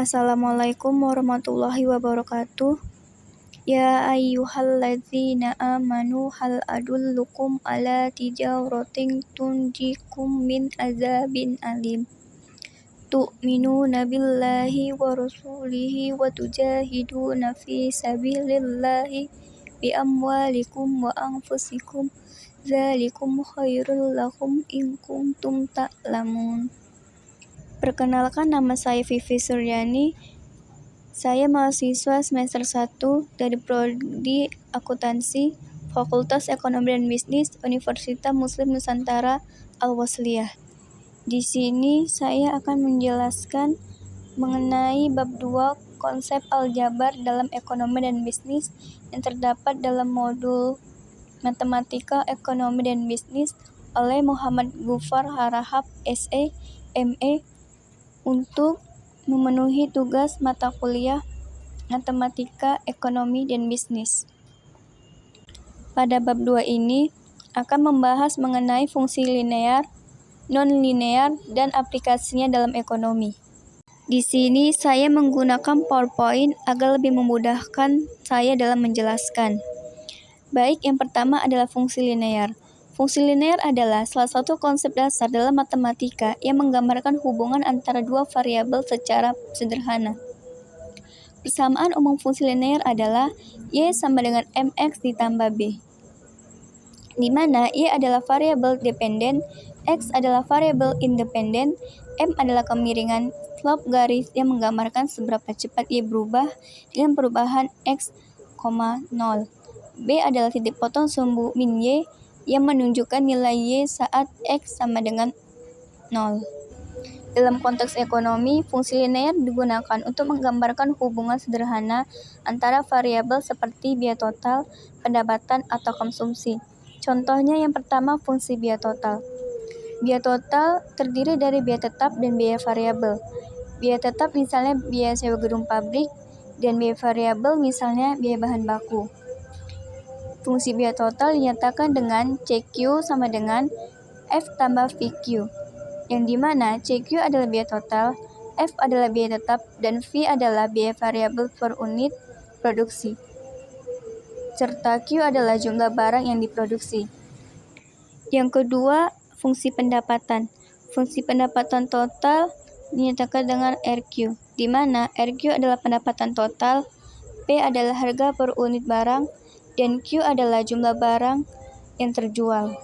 Assalamualaikum warahmatullahi wabarakatuh. Ya ayyuhalladzina amanu hal adullukum ala tijaratin tunjikum min azabin alim. Tu'minuna billahi wa rasulihi wa tujahiduna fi sabilillahi bi amwalikum wa anfusikum. Dzalikum khairul lakum in kuntum ta'lamun. Perkenalkan, nama saya Vivi Suryani. Saya mahasiswa semester 1 dari Prodi Akuntansi, Fakultas Ekonomi dan Bisnis, Universitas Muslim Nusantara Al-Wasliyah. Di sini saya akan menjelaskan mengenai bab 2 konsep aljabar dalam ekonomi dan bisnis yang terdapat dalam modul Matematika Ekonomi dan Bisnis olai Muhammad Gufar Harahap, SE, ME, untuk memenuhi tugas mata kuliah Matematika Ekonomi dan Bisnis. Pada bab 2 ini akan membahas mengenai fungsi linear, non-linear, dan aplikasinya dalam ekonomi. Di sini saya menggunakan PowerPoint agar lebih memudahkan saya dalam menjelaskan. Baik, yang pertama adalah fungsi linear. Fungsi linear adalah salah satu konsep dasar dalam matematika yang menggambarkan hubungan antara dua variabel secara sederhana. Persamaan umum fungsi linear adalah Y sama dengan MX ditambah B, di mana Y adalah variabel dependen, X adalah variabel independen, M adalah kemiringan slope garis yang menggambarkan seberapa cepat Y berubah dengan perubahan X, 0. B adalah titik potong sumbu min Y yang menunjukkan nilai Y saat X sama dengan 0. Dalam konteks ekonomi, fungsi linear digunakan untuk menggambarkan hubungan sederhana antara variabel seperti biaya total, pendapatan, atau konsumsi. Contohnya yang pertama fungsi biaya total. Biaya total terdiri dari biaya tetap dan biaya variabel. Biaya tetap misalnya biaya sewa gedung pabrik, dan biaya variabel misalnya biaya bahan baku. Fungsi biaya total dinyatakan dengan CQ sama dengan F tambah VQ, yang dimana CQ adalah biaya total, F adalah biaya tetap, dan V adalah biaya variabel per unit produksi, serta Q adalah jumlah barang yang diproduksi. Yang kedua, fungsi pendapatan. Fungsi pendapatan total dinyatakan dengan RQ, di mana RQ adalah pendapatan total, P adalah harga per unit barang, dan Q adalah jumlah barang yang terjual.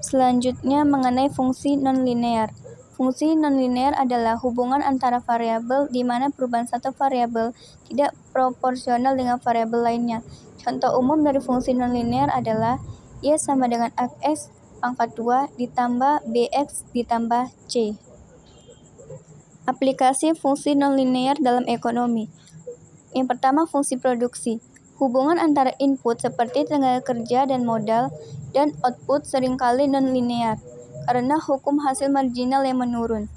Selanjutnya mengenai fungsi non-linear. Fungsi non-linear adalah hubungan antara variabel di mana perubahan satu variabel tidak proporsional dengan variabel lainnya. Contoh umum dari fungsi non-linear adalah Y sama dengan AX pangkat 2 ditambah BX ditambah C. Aplikasi fungsi non-linear dalam ekonomi. Yang pertama, fungsi produksi. Hubungan antara input seperti tenaga kerja dan modal dan output seringkali non-linear karena hukum hasil marginal yang menurun.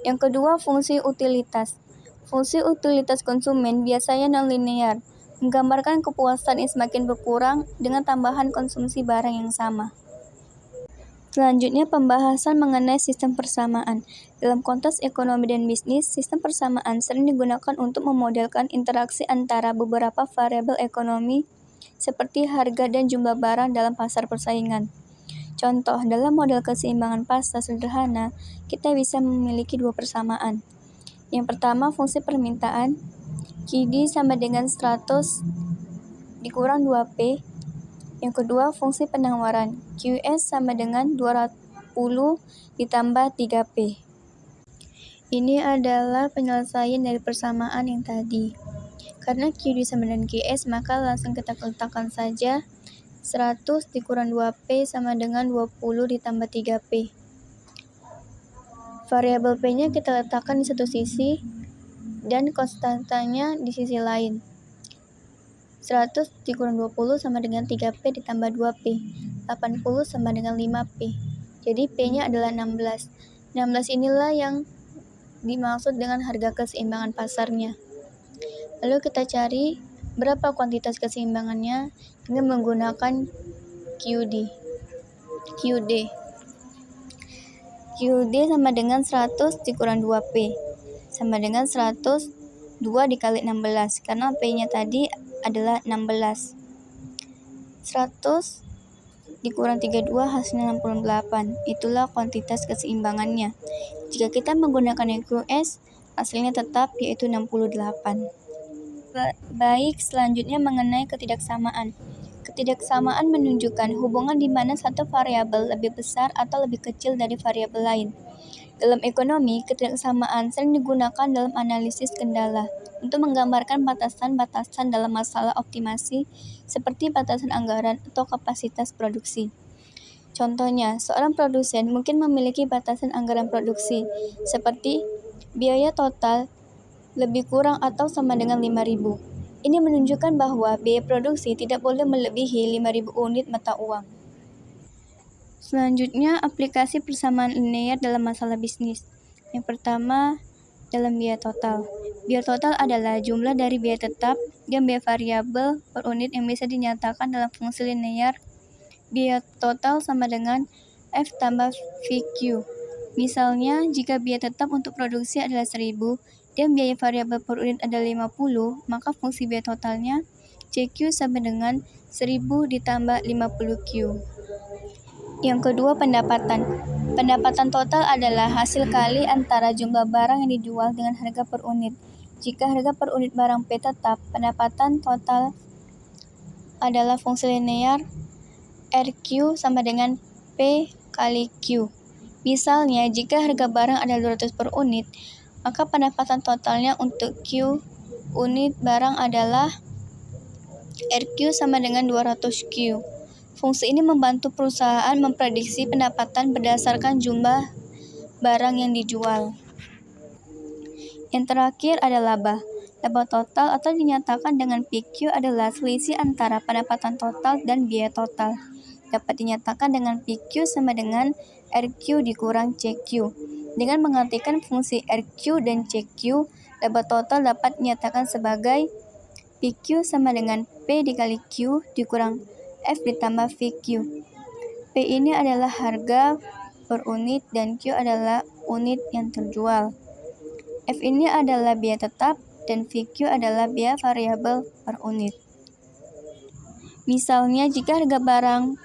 Yang kedua, fungsi utilitas. Fungsi utilitas konsumen biasanya non-linear, menggambarkan kepuasan yang semakin berkurang dengan tambahan konsumsi barang yang sama. Selanjutnya, pembahasan mengenai sistem persamaan. Dalam konteks ekonomi dan bisnis, sistem persamaan sering digunakan untuk memodelkan interaksi antara beberapa variabel ekonomi seperti harga dan jumlah barang dalam pasar persaingan. Contoh, dalam model keseimbangan pasar sederhana, kita bisa memiliki dua persamaan. Yang pertama, fungsi permintaan, QD sama dengan 100 dikurang 2P. Yang kedua, fungsi penawaran, QS sama dengan 200 ditambah 3P. Ini adalah penyelesaian dari persamaan yang tadi. Karena QD sama dengan QS, maka langsung kita letakkan saja 100 dikurang 2P sama dengan 20 ditambah 3P. Variabel P-nya kita letakkan di satu sisi dan konstantanya di sisi lain. 100 dikurang 20 sama dengan 3P ditambah 2P. 80 sama dengan 5P. Jadi P-nya adalah 16. 16 inilah yang dimaksud dengan harga keseimbangan pasarnya. Lalu kita cari berapa kuantitas keseimbangannya dengan menggunakan QD. QD sama dengan 100 dikurang 2P. sama dengan 102 dikali 16, karena P-nya tadi adalah 16. 100 dikurang 32 hasilnya 68. Itulah kuantitas keseimbangannya. Jika kita menggunakan EQS, hasilnya tetap yaitu 68. Baik, selanjutnya mengenai ketidaksamaan. Ketidaksamaan menunjukkan hubungan di mana satu variabel lebih besar atau lebih kecil dari variabel lain. Dalam ekonomi, ketidaksamaan sering digunakan dalam analisis kendala untuk menggambarkan batasan-batasan dalam masalah optimasi seperti batasan anggaran atau kapasitas produksi. Contohnya, seorang produsen mungkin memiliki batasan anggaran produksi seperti biaya total lebih kurang atau sama dengan 5.000. Ini menunjukkan bahwa biaya produksi tidak boleh melebihi 5.000 unit mata uang. Selanjutnya, aplikasi persamaan linear dalam masalah bisnis. Yang pertama, dalam biaya total. Biaya total adalah jumlah dari biaya tetap dan biaya variabel per unit yang bisa dinyatakan dalam fungsi linear. Biaya total sama dengan F tambah VQ. Misalnya, jika biaya tetap untuk produksi adalah 1.000 dan biaya variabel per unit adalah 50, maka fungsi biaya totalnya CQ sama dengan 1.000 ditambah 50Q. Yang kedua, pendapatan. Pendapatan total adalah hasil kali antara jumlah barang yang dijual dengan harga per unit. Jika harga per unit barang P tetap, pendapatan total adalah fungsi linear RQ sama dengan P kali Q. Misalnya, jika harga barang adalah 200 per unit, maka pendapatan totalnya untuk Q unit barang adalah RQ sama dengan 200Q. Fungsi ini membantu perusahaan memprediksi pendapatan berdasarkan jumlah barang yang dijual. Yang terakhir ada laba. Laba total atau dinyatakan dengan PQ adalah selisih antara pendapatan total dan biaya total. Dapat dinyatakan dengan PQ sama dengan RQ dikurang CQ. Dengan mengartikan fungsi RQ dan CQ, laba total dapat dinyatakan sebagai PQ sama dengan P dikali Q dikurang F ditambah VQ. P ini adalah harga per unit dan Q adalah unit yang terjual. F ini adalah biaya tetap dan VQ adalah biaya variabel per unit. Misalnya, jika harga barang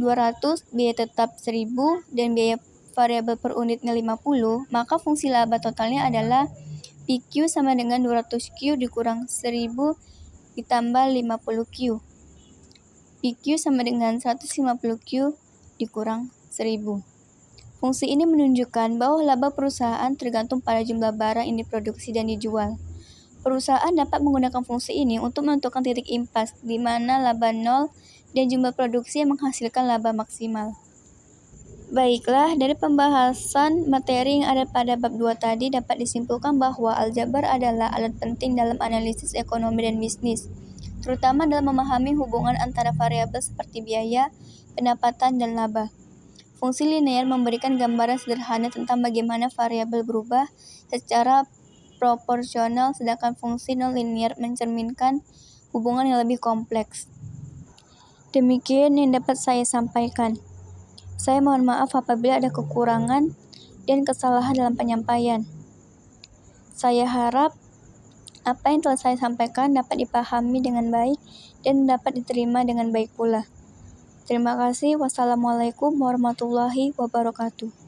200, biaya tetap 1.000 dan biaya variabel per unitnya 50, maka fungsi laba totalnya adalah PQ sama dengan 200Q dikurang 1.000 ditambah 50Q. PQ sama dengan 150Q dikurang 1.000. Fungsi ini menunjukkan bahwa laba perusahaan tergantung pada jumlah barang yang diproduksi dan dijual. Perusahaan dapat menggunakan fungsi ini untuk menentukan titik impas, di mana laba 0 dan jumlah produksi yang menghasilkan laba maksimal. Baiklah, dari pembahasan materi yang ada pada bab 2 tadi dapat disimpulkan bahwa aljabar adalah alat penting dalam analisis ekonomi dan bisnis, terutama dalam memahami hubungan antara variabel seperti biaya, pendapatan, dan laba. Fungsi linear memberikan gambaran sederhana tentang bagaimana variabel berubah secara proporsional, sedangkan fungsi non-linear mencerminkan hubungan yang lebih kompleks. Demikian yang dapat saya sampaikan. Saya mohon maaf apabila ada kekurangan dan kesalahan dalam penyampaian. Saya harap apa yang telah saya sampaikan dapat dipahami dengan baik dan dapat diterima dengan baik pula. Terima kasih. Wassalamualaikum warahmatullahi wabarakatuh.